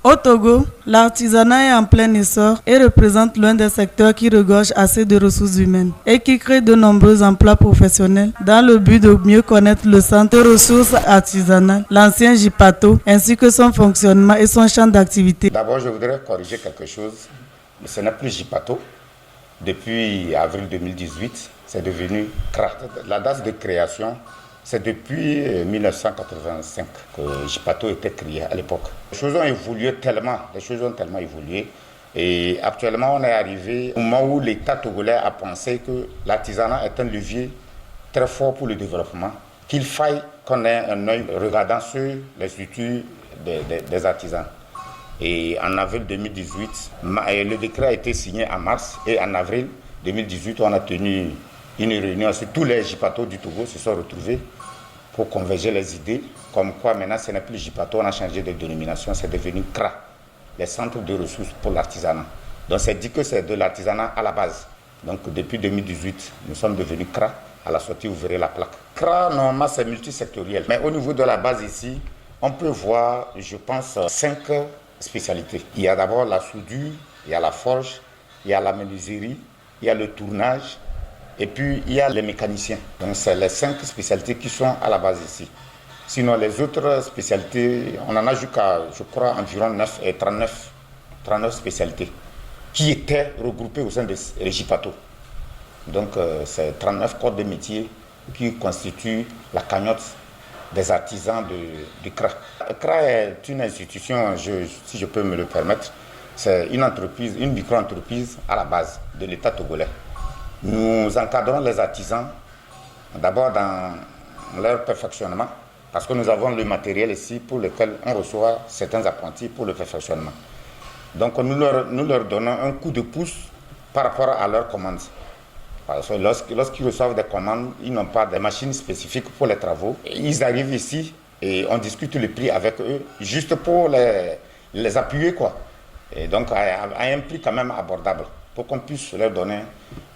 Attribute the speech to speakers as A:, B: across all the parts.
A: Au Togo, l'artisanat est en plein essor et représente l'un des secteurs qui regorge assez de ressources humaines et qui crée de nombreux emplois professionnels dans le but de mieux connaître le centre de ressources artisanales, l'ancien JIPATO, ainsi que son fonctionnement et son champ d'activité.
B: D'abord, je voudrais corriger quelque chose. Ce n'est plus JIPATO. Depuis avril 2018, c'est devenu CRA. La date de création, c'est depuis 1985 que JIPATO était créé à l'époque. Les choses ont évolué tellement, et actuellement on est arrivé au moment où l'État togolais a pensé que l'artisanat est un levier très fort pour le développement, qu'il faille qu'on ait un œil regardant sur les structures des artisans. Et en avril 2018, le décret a été signé en mars, et en avril 2018, on a tenu une réunion. Tous les JIPATO du Togo se sont retrouvés pour converger les idées, comme quoi maintenant ce n'est plus JIPATO, on a changé de dénomination, c'est devenu CRA, les centres de ressources pour l'artisanat. Donc c'est dit que c'est de l'artisanat à la base. Donc depuis 2018, nous sommes devenus CRA. À la sortie, vous verrez la plaque. CRA, normalement, c'est multisectoriel. Mais au niveau de la base ici, on peut voir, je pense, 5 spécialités. Il y a d'abord la soudure, il y a la forge, il y a la menuiserie, il y a le tournage, et puis il y a les mécaniciens. Donc c'est les 5 spécialités qui sont à la base ici. Sinon les autres spécialités, on en a jusqu'à, je crois, environ 39 spécialités qui étaient regroupées au sein de JIPATO. Donc c'est 39 corps de métier qui constituent la cagnotte des artisans du CRA. Le CRA est une institution, si je peux me le permettre, c'est une entreprise, une micro-entreprise à la base de l'État togolais. Nous encadrons les artisans d'abord dans leur perfectionnement, parce que nous avons le matériel ici pour lequel on reçoit certains apprentis pour le perfectionnement. Donc nous leur donnons un coup de pouce par rapport à leurs commandes. Parce que lorsqu'ils reçoivent des commandes, ils n'ont pas de machines spécifiques pour les travaux. Ils arrivent ici et on discute le prix avec eux, juste pour les appuyer, quoi. Et donc à un prix quand même abordable, pour qu'on puisse leur donner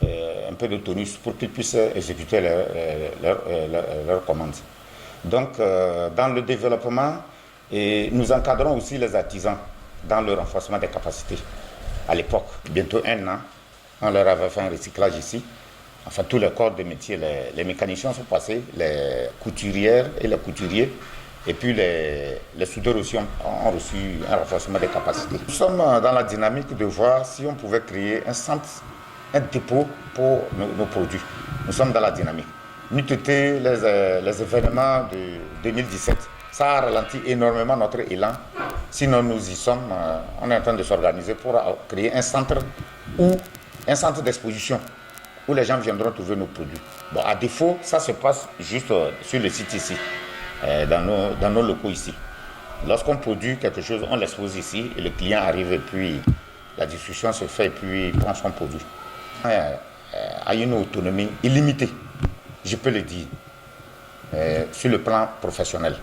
B: un peu de tonus pour qu'ils puissent exécuter leurs commandes. Donc dans le développement, nous encadrons aussi les artisans dans le renforcement des capacités. À l'époque, bientôt 1 an, on leur avait fait un recyclage ici. Enfin, tous les corps de métier, les mécaniciens sont passés, les couturières et les couturiers, et puis les soudeurs aussi ont reçu un renforcement des capacités. Nous sommes dans la dynamique de voir si on pouvait créer un centre, un dépôt pour nos produits. Nous sommes dans la dynamique. N'eût été les événements de 2017, ça a ralenti énormément notre élan. Sinon, nous y sommes, on est en train de s'organiser pour créer un centre d'exposition où les gens viendront trouver nos produits. Bon, à défaut, ça se passe juste sur le site ici, dans nos locaux ici. Lorsqu'on produit quelque chose, on l'expose ici et le client arrive et puis la discussion se fait et puis il prend son produit. A une autonomie illimitée, je peux le dire, sur le plan professionnel.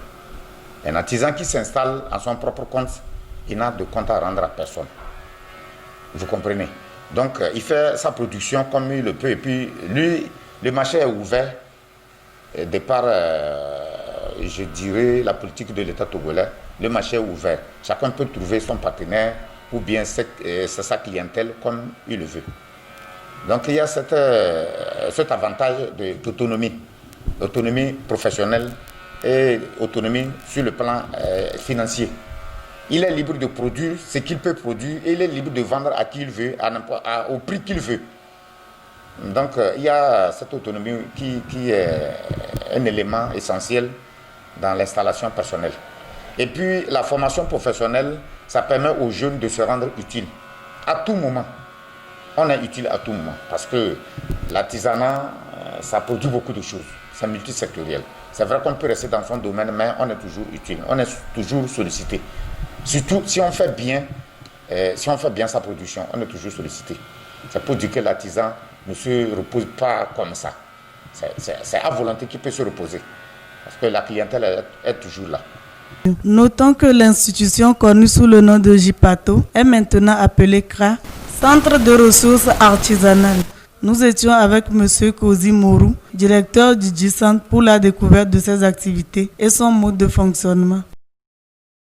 B: Un artisan qui s'installe à son propre compte, il n'a de compte à rendre à personne. Vous comprenez? Donc, il fait sa production comme il le peut. Et puis, lui, le marché est ouvert. De par, je dirais, la politique de l'État togolais, le marché est ouvert. Chacun peut trouver son partenaire ou bien sa clientèle comme il le veut. Donc, il y a cet avantage d'autonomie, autonomie professionnelle et autonomie sur le plan financier. Il est libre de produire ce qu'il peut produire et il est libre de vendre à qui il veut, au prix qu'il veut. Donc il y a cette autonomie qui est un élément essentiel dans l'installation personnelle. Et puis la formation professionnelle, ça permet aux jeunes de se rendre utiles à tout moment. On est utile à tout moment parce que l'artisanat, ça produit beaucoup de choses. C'est multisectoriel. C'est vrai qu'on peut rester dans son domaine, mais on est toujours utile, on est toujours sollicité. Surtout si on fait bien sa production, on est toujours sollicité. C'est pour dire que l'artisan ne se repose pas comme ça. C'est à volonté qu'il peut se reposer. Parce que la clientèle est toujours là.
A: Notons que l'institution connue sous le nom de JIPATO est maintenant appelée CRA, Centre de ressources artisanales. Nous étions avec M. Kozi Mourou, directeur du JICENT, pour la découverte de ses activités et son mode de fonctionnement.